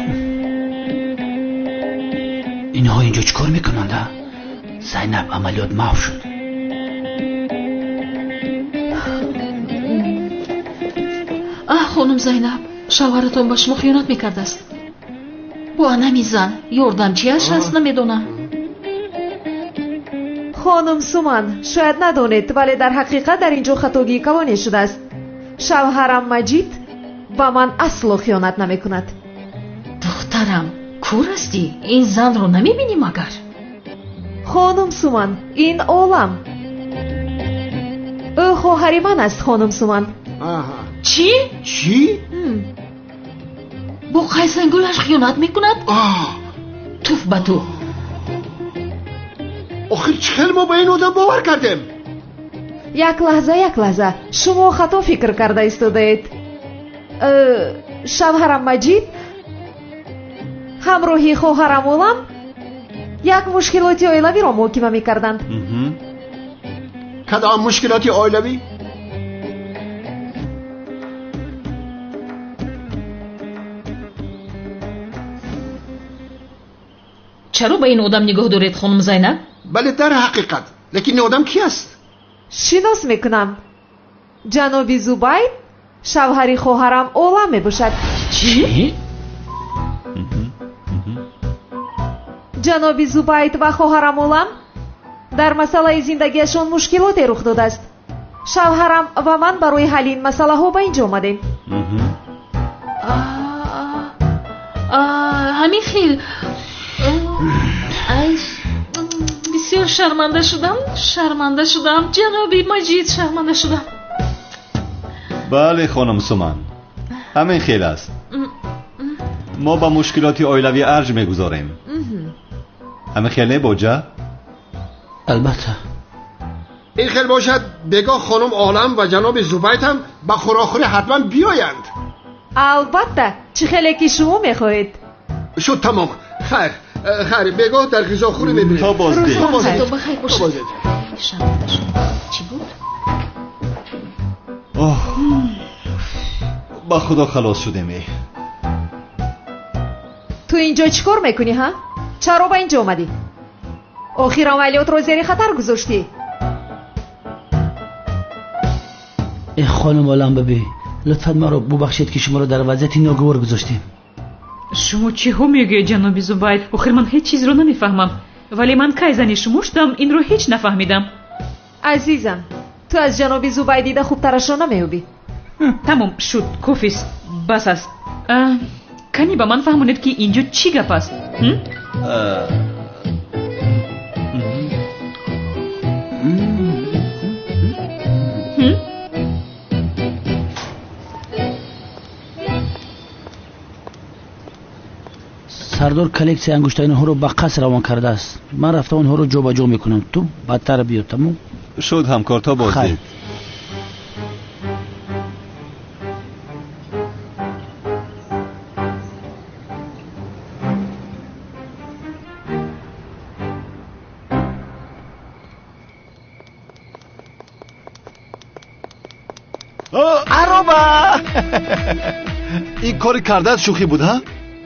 اینها اینجا چیکار میکنند؟ زینب عملیات محو شد. خانم زینب، شوهرتون با شما خیانت میکرده است. با نمی زن یاردمچیش هست نمیدونم. خانم سومن، شاید ندانید ولی در حقیقت در اینجا خطاگی کوانی شده است. شوهرم مجید با من اصلا خیانت نمی کند. دخترم کور استی؟ این زن رو نمی بینی مگر؟ خانم سومن، این عالم او خواهری من است. خانم سومن. چی؟ چی؟ با قیسنگولش خیانت میکند؟ توف با تو. آخر چخیل ما به این آدم باور کردیم؟ یک لحظه شما خطا فکر کرده ایستادید. شوهرم مجید همراهی خواهرم عالم یک مشکلاتی عائلوی را محاکمه میکردند. کدام مشکلاتی عائلوی؟ چرا به این آدم نگاه دارید خانم زینب؟ بله در حقیقت، لیکن این آدم کی است؟ شناس میکنم. جناب زبید شوهری خواهرم عالم میباشد. چی؟ جناب زبید و خواهرم عالم در مسئله زندگیشان مشکلاتی رخ داده است. شوهرم و من برای حل این مسئله ها به اینجا آمدیم. همین خیل بسیار شرمنده شدم جنابی مجید، شرمنده شدم. بله خانم سومن، همین خیل است. ما با مشکلاتی عائلوی ارج میگذاریم. همین خیل نباجه؟ البته این خیل باشد بگاه خانم عالم و جناب زبید هم با خوراخوری حتما بیایند. البته چه خیلی که شما میخواهید. شد تمام. خیر بگاه در غذاخوری میبینید. تا بازدید. تو بخیر باشد. شرمنده شدم. چی بود؟ با خدا خلاص شدیم. تو اینجا چیکار میکنی ها؟ چرا با اینجا اومدی؟ آخر عملیات رو زیر خطر گذاشتی. ای خانم عالم ببی، لطفاً ما رو ببخشید که شما رو در وضعیتی ناگوار گذاشتیم. شما چی ها میگه جناب زبید؟ آخر من هیچ چیز رو نمیفهمم. ولی من که زنی شما شدم این رو هیچ نفهمیدم. عزیزم تو از جناب زبید دیده خوبترش رو نمیوبی. تمام شد کافیست، بس است. کنی با من فهمونید که اینجا چی گپ است؟ سردار کلکسی انگشترین ها رو به قصر روان کرده است. من رفتم اونها رو جا به جا میکنم. تو بدتر بیا. تموم شد همکار، تا بازدید. عربا این کاری کرده شوخی بود ها؟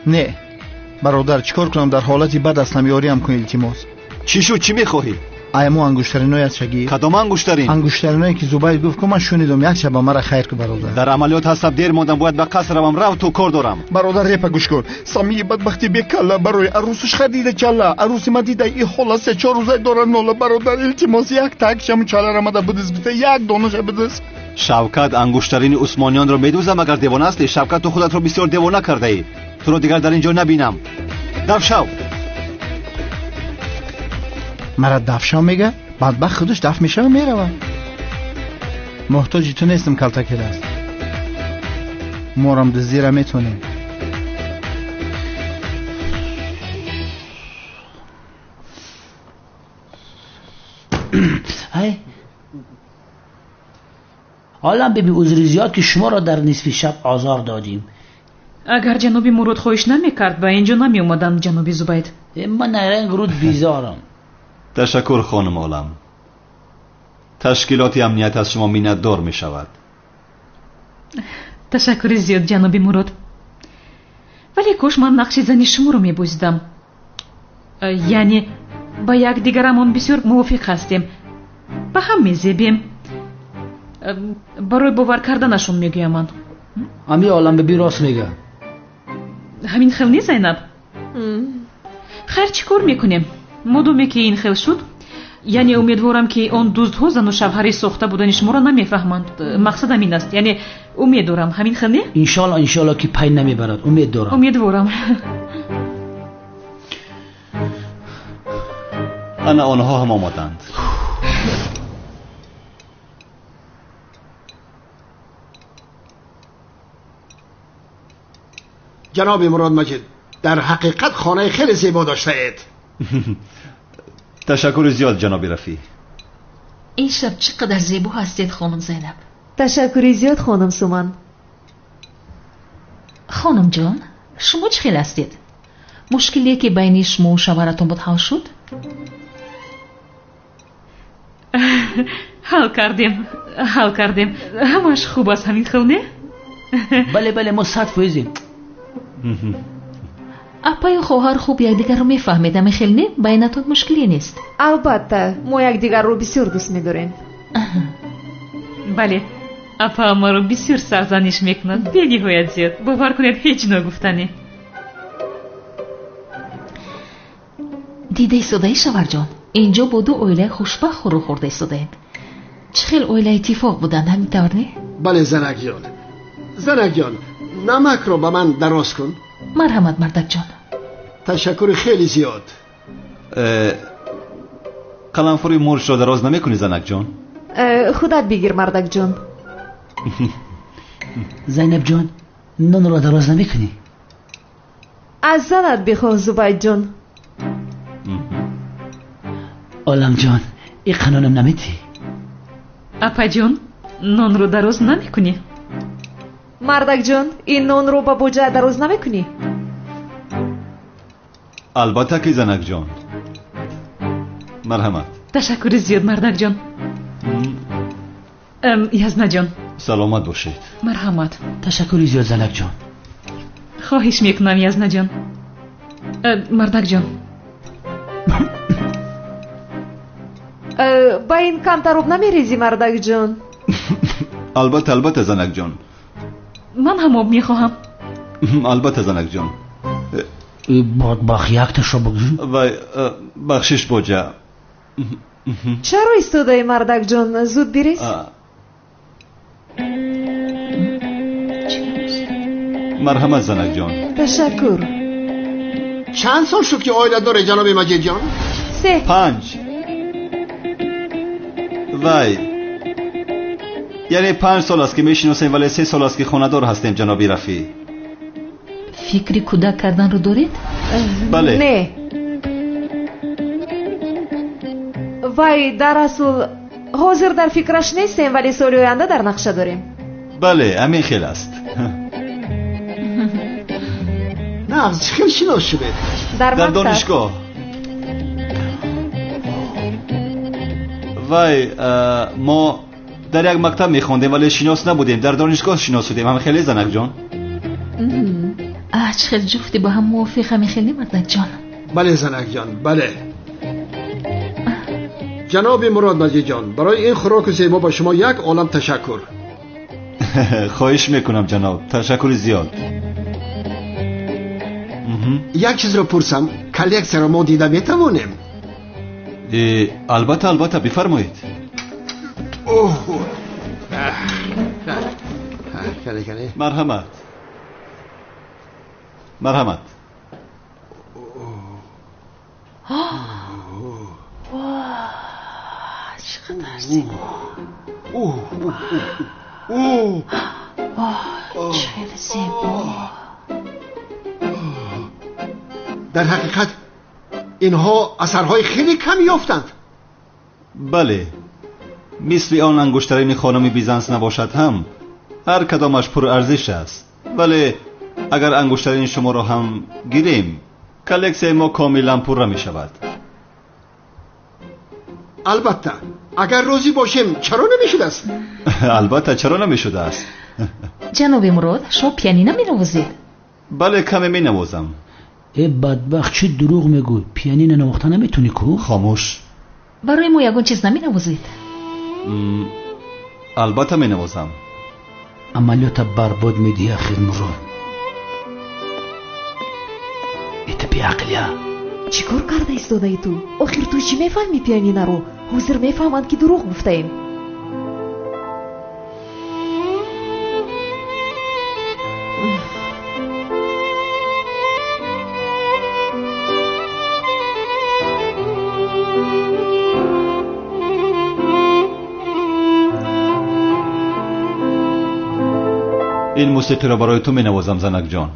نه برادر، چیکار کنم در حالتی بد است نمیاریم کن التماس. چی شد؟ چی میخواهی؟ ایمو انگشترینای از شگی. کدام انگشترین؟ انگشترینایی که زبید گفت که من شنیدم یک شب مرا خیر که برادر. در عملیات هستم، دیر موندم، باید به قصر روم. رو تو کار دارم. برادر ریپا گوش کن. سامی بدبختی بیکلا برای عروسش خریده چلا. عروسی ما دیده این حالا 3-4 روزه داره نولا. برادر التماس یک تک شم چلا رمدا بدز بده، یک دانش بدز. شوکت انگشترین عثمانیان رو میدوزم اگر دیوانه هستی. شوکت تو خودت رو بسیار دیوانه کرده ای. تو رو دیگر در اینجا نبینم. دفشو. مرا دفشو میگه؟ بدبخت خودش دف میشه و میره. محتاجی تو نیستم کلتکی است. مورم دزدیره میتونیم. حالا ببی عذری زیاد که شما را در نصف شب آزار دادیم. اگر جنابی مراد خواهش نمیکرد با اینجا نمی اومدن جنابی زبید. من رنگ رود بیزارم. تشکر خانم عالم. تشکیلات امنیت از شما منتدار می شود. تشکر زیاد جنابی مراد. ولی کاش من نقش زنی شما رو می بوزیدم. یعنی با یک دیگرمان بسیار موافق هستیم. با هم می زیبیم. برای باور کردنشون میگویم من. امی عالم ببی راست میگه. همین خیل نیست زینب؟ خیر چی کار میکنیم؟ مادامی که این خیل شد، یعنی امیدوارم که اون دزدها زن و شوهری ساخته بودنش ما را نمیفهمند. مقصدم این است، یعنی امیدوارم همین خیل نه؟ انشالله که پای نمیبرد. امیدوارم. آنها هم آمدند. جناب مراد مجید، در حقیقت خانه خیلی زیبا داشته اید. تشکر زیاد جناب رفیع. این شب چقدر زیبا هستید خانم زینب. تشکر زیاد خانم سومان. خانم جان، شما چه خیل هستید؟ مشکلی که بین شما و شوهرتون بود حل شد؟ حل کردیم. همش خوب است همین خیل نه؟ بله ما 100%. اپای خواهر خوب یکدیگر رو میفهمید. همین خیل نه؟ بینتون مشکلی نیست؟ البته ما یکدیگر رو بسیار دوست میداریم. بله اپا ما رو بسیار سرزنش میکند. بیگی هویت زیاد. باور کنید هیچ نگفتنی. دیده ایستاده شوهر جان، اینجا با دو اویله خوشبخت رو خورده ایستاده. چه خیل اویله اتفاق بودن همینطور نه؟ بله زنک جان نمک رو به من دراز کن. مرحمت مردک جان. تشکر خیلی زیاد. قلمفوری مرش را دراز نمی کنی زنک جان؟ خودت بگیر مردک جان. زینب جان نان را دراز نمی کنی؟ از زنت بخواه زبید جان. عالم جان این قانونم نمیتی؟ اپا جان نان رو دراز نمی کنی؟ مردک جان این نان رو با بوجه دراز نمی کنی؟ البته که زنک جان. مرحمت. تشکر زیاد مردک جان. یزنه جان سلامت باشید. مرحمت. تشکر زیاد زنک جان. خواهش میکنم یزنه جان. مردک جان با این کمتروب نمیریزی مردک جان؟ البته زنک جان. من هم آب میخواهم. البته زنک جان. بخ یک تشو بگذون. وای بخشش بوجه. چرا ایستاده مردک جان؟ زود بریز. مرحمت زنک جان. تشکر. چند سال شد که آیله داره جناب مجید جان؟ 3. 5. وای یعنی 5 سال است که میشناسیم ولی 3 سال است که خانه‌دار هستیم جناب رفیع. فکری کودک کردن رو دارید؟ بله. نه وای در اصل حاضر در فکرش نیستیم ولی سالی آینده در نقشه داریم. بله همین خیلی است. نه از خیلی شناس شده. در دانشگاه. وای ما در یک مکتب میخوندیم ولی شناس نبودیم. در دانشگاه شناس شدیم. همین خیلی زنک جان. چه خیلی جفتی با هم موافق. همین خیلی مردک جان. بله زنک جان بله. جناب مراد مجید جان برای این خوراک زیبا با شما یک عالم تشکر. خواهش میکنم جناب. تشکر زیاد. یک چیز رو پرسم کلیک سر ما دیده میتوانیم؟ البته بفرمایید. مرحمت. چقدر زیبا. چه زیبا. در حقیقت اینها اثرهای خیلی کمی یافتند. بله، مثل آن انگشترین خانم بیزنس نباشد هم هر کدامش پر ارزش است، ولی اگر انگشترین شما را هم گیریم کلکسیون ما کاملا پر می شود. البته اگر راضی باشیم چرا نمیشده است؟ البته چرا نمیشده است. جناب مراد شما پیانینو می نوازید؟ بله کمی می نوازم. ای بدبخت چه دروغ میگوی؟ پیانین نواختن نمیتونی کو؟ خاموش. برای ما یگون چیز نمی نوازید؟ البته می نوازم. عملیات برباد میدی اخیر مراد. ایت بی عقلیه. چیکار کرده ایستاده ای تو؟ آخر تو چی میفهمی پیانینه رو؟ حضور میفهمند که دروغ گفتیم. این موسیقی را برای تو می نوازم زنک جان.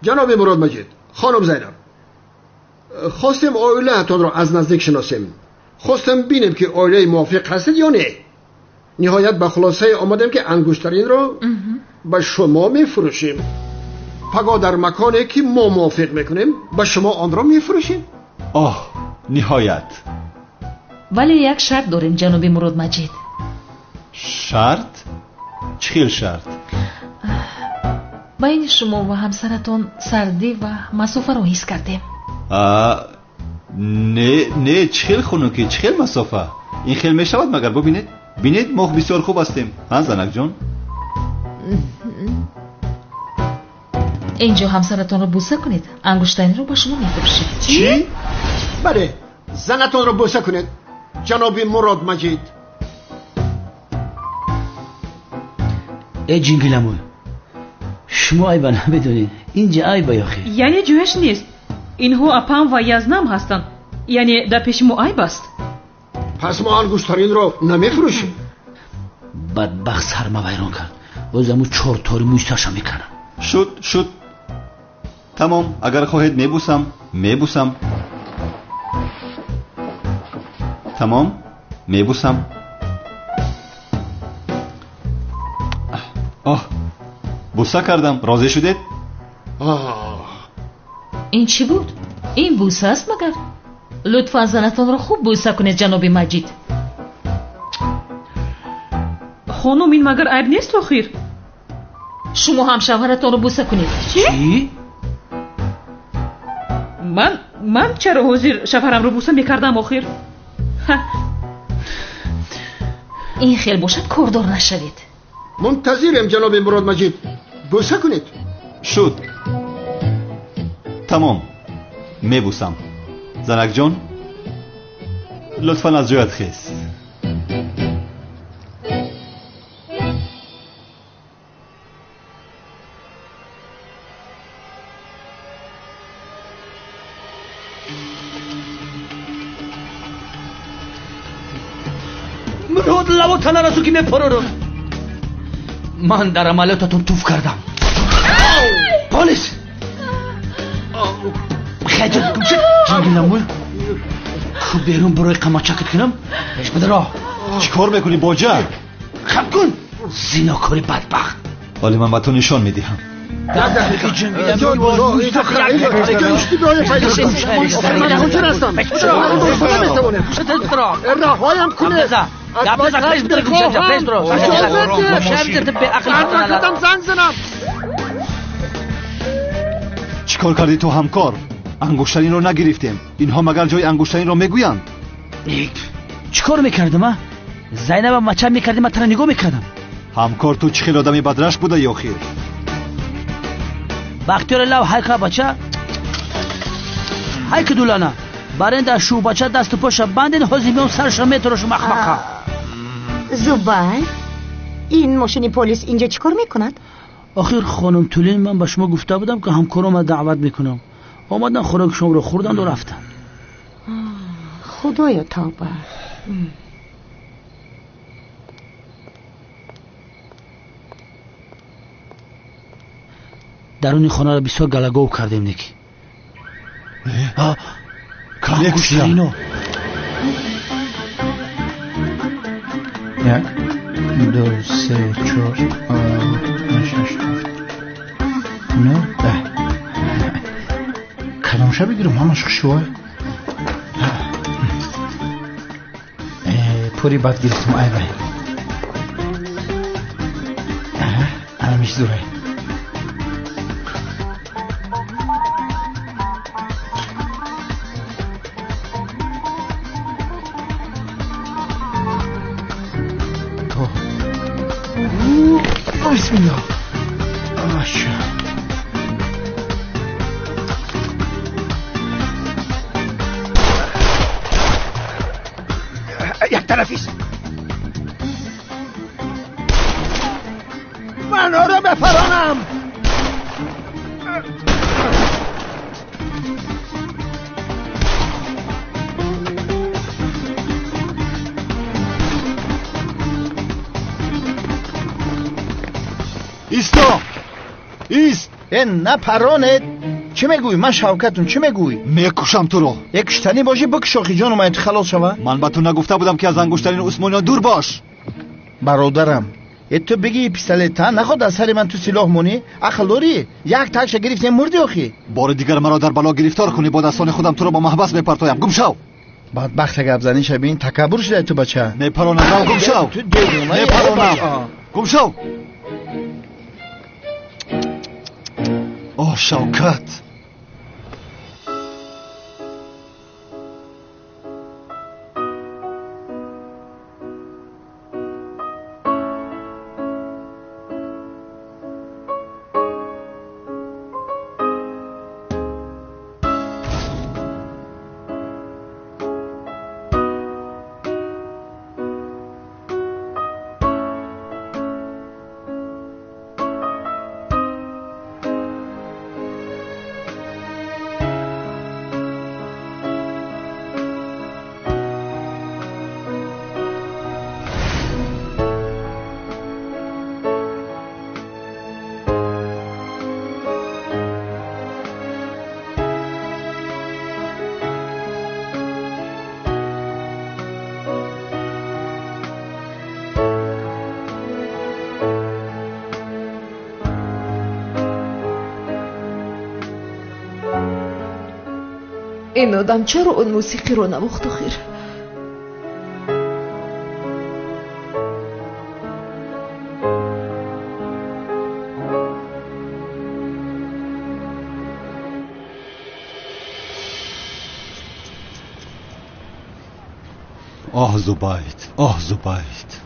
جناب مراد مجید، خانم زینب، خواستم عائله‌تان را از نزدیک شناسیم. خواستم بینم که عائله موافق هستید یا نه. نهایت به خلاصه آمدم که انگشترین را به شما میفروشیم. پگاه در مکانی که ما موافق میکنیم به شما آن را میفروشیم. نهایت. ولی یک شرط داریم جناب مراد مجید. شرط؟ چخیل شرط؟ байни шумо ва ҳамсаратон сардӣ ва масофаро ҳис кардем. не чхел хунуки, чхел масофа. ин хел мешавад магар бубинед? бинед мо бисёр хуб ҳастем. ҳа занакҷон? инҷо ҳамсаратонро буса кунед, ангуштайниро ба шумо мефурӯшем. чӣ? бале, занатонро буса кунед, ҷаноби Мурод Маҷид. ای جنگلمون شما айба намедонед инҷа айба ёхе яъне ҷояш нест. инҳо апам ва язнам ҳастанд, яъне дар пеши мо айб аст. пас мо ангуштаринро намефурӯшем. бадбахт сарма вайрон кард. ӯзаму чортори мӯйсаша мекардам. шуд тамом. агар хоҳед мебусам, мебусам. тамом, мебусам. буса кардам. розӣ шудед? ин чӣ буд? ин буса аст магар? лутфан занатонро хуб буса кунед ҷаноби Маҷид. хонум, ин магар айб нест охир? шумо ҳам шавҳаратонро буса кунед. чӣ? ман чаро ҳозир шавҳарамро буса мекардам охир? ин хел бошад кордор нашавед. мунтазирем ҷаноби Мурод Маҷид. буса кунед. шуд. тамом, мебусам. занакҷон, лутфан аз ҷоят хез. мурод лаво танарасу ки мепороро. ман дар амалиётатон туф кардам. полис! ҷангиламул ку берун барои қамачакат кунам? бадаро чӣ кор мекунӣ боҷа? хам кун зинокори бадбахт. ҳоле ман ба ту нишон медиҳам. раҳоям кунед. занг занам. чӣ кор кардӣ ту ҳамкор? ангуштаринро нагирифтем. инҳо магар ҷои ангуштаринро мегӯянд? чӣ кор мекардам? зайнаба мача мекардим, ман тара нигоҳ мекардам. ҳамкор, ту чӣ хел одами бадрашк будаи охир? бахтиёр лав ҳайка бача ҳайка дулана баренда шу бача дасту поша бандин ҳозир меон сарша меторошу махмаха. зубай, ин мошини полис инҷа чӣ кор мекунад? охир хонум Тулин, ман ба шумо гуфта будам ки ҳамкорома даъват мекунам. омадан хӯроки шуморо хӯрданду рафтанд. худоё тавба. даруни хонаро бисёр галагов кардем неки. ангуштарино. як, ду, се, чор, шаш, ну, да. кадомша бигирам ҳамаш хушвой. пури бад гирифтам айбай. анамиш зурай. Bismillah. Aşağı. یک طرفیست. من رو بپرانم. ایستا! ایست! نه پرانت چی میگوی؟ من شوکتون چی میگوی؟ میکشم تو رو. یکشتنی باشی بکشاخی جان اومد خلاص شوه. من به تو نگفته بودم که از انگشترین عثمانی دور باش. برادرم تو بگی پیستولت نخواد از سر من تو سلاح مونی؟ عقل داری؟ یک تکش گرفتیم مردی آخی. بار دیگر مرا در بلا گرفتار کنی با دستان خودم تو رو با محبس بپرتایم. گم شو. بدبخت گپ زنی شبین تکبر شده تو بچه. نپرانم گم شو. نپرانم گم شو. آه شوکت. این آدم چرا اون موسیقی رو نواخت آخر؟ آه زبید، آه زبید.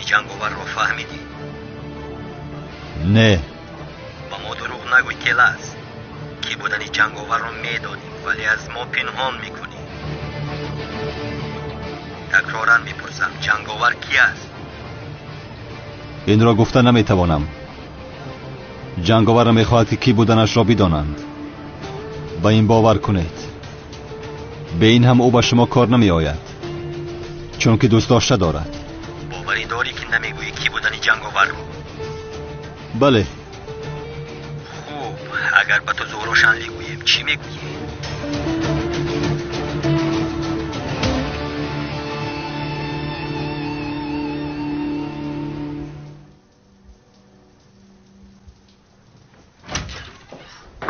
جنگاور رو فهمیدی؟ نه. با ما دروغ نگوی کلاس. کی بودن جنگاور رو میدانی ولی از ما پنهان میکنی. تکرارا میپرسم جنگاور کی است؟ این را گفتن نمیتوانم. جنگاور میخواهد که کی بودنش را بدانند. با این باور کنید. به این هم او با شما کار نمی آید. چون که دوست داشته دارد. باوری داری که نمیگویی کی بودن جنگاور رو؟ بله. خوب، اگر به تو زور روشن بگویم چی میگویی؟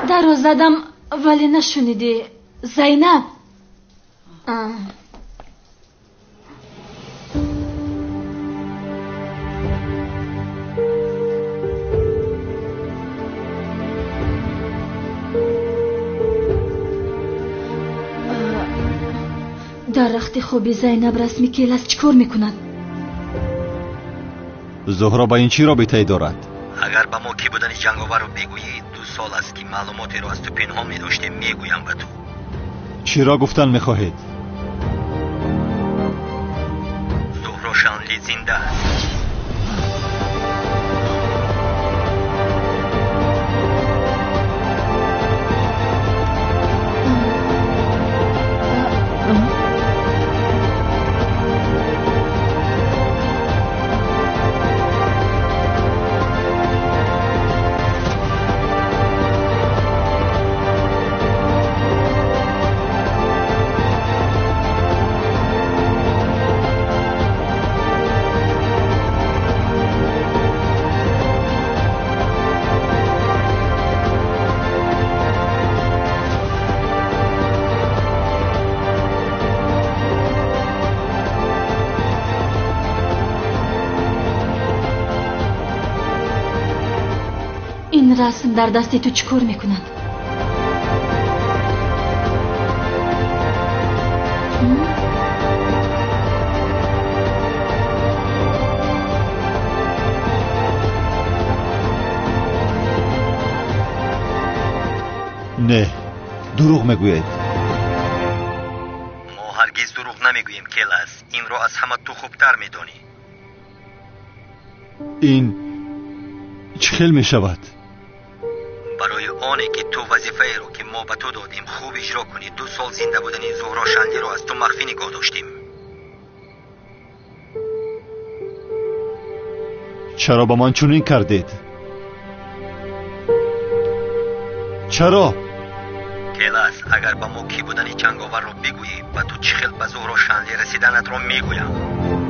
درو زدم ولی نشنیدی. زینب. در رخت خوبی زینب رسمی کلاس چیکار میکنند؟ زهرا با این چی رابطه‌ای دارد؟ اگر با ما کی بودن جنگاور رو بگویی 2 سال است که معلوماتی رو از تو پنهان می‌داشتیم میگویم به تو. چی را گفتن می‌خواهید؟ زهرا شانلی زنده است. این رسم در دست تو چیکار میکنند؟ نه، دروغ میگویید. ما هرگز دروغ نمیگوییم کلاس. این رو از همه تو خوبتر میدونی. این چه میشود؟ برای آنه که تو وظیفه رو که ما به تو دادیم خوب اجرا کنی 2 سال زنده بودن زهرا شنلی رو از تو مخفی نگاه داشتیم. چرا با من چنین کردید؟ چرا؟ کلاس اگر با ما کی بودن جنگاور رو بگویی و تو چه خیلی به زور و شانلی رسیدنت رو میگویم.